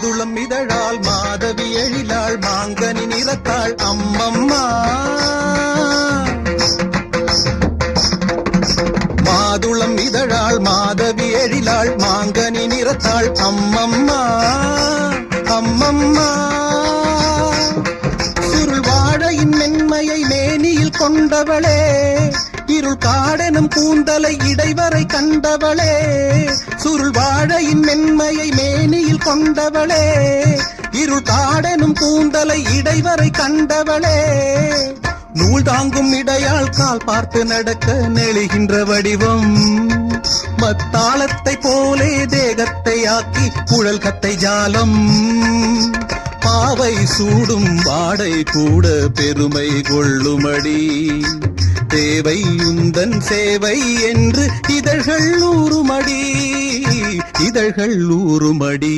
மாதுளம் இதழால் மாதவி எழிலாள் மாங்கனி நிறத்தாள் அம்மம்மா. மாதுளம் இதழாள் மாதவி எழிலாள் மாங்கனி நிறத்தாள் அம்மம்மா அம்மம்மா. சுருள் வாழையின் மென்மையை மேனியில் கொண்டவளே, இருள் காடெனும் கூந்தலை இடைவரை கண்டவளே. சுருள் வாழையின் மென்மையை மேனியில் கொண்டவளே, இருள் காடெனும் கூந்தலை இடைவரை கண்டவளே. நூல் தாங்கும் இடையால் கால் பார்த்து நடக்க நெளிகின்ற வடிவம், மத்தாளத்தை போலே தேகத்தை ஆக்கி குழல் கத்தை ஜாலம். பாவை சூடும் வாடை கூட பெருமை கொள்ளுமடி, தேவை உந்தன் சேவை என்று இதழ்கள் ஊறுமடி, இதழ்கள் ஊறுமடி.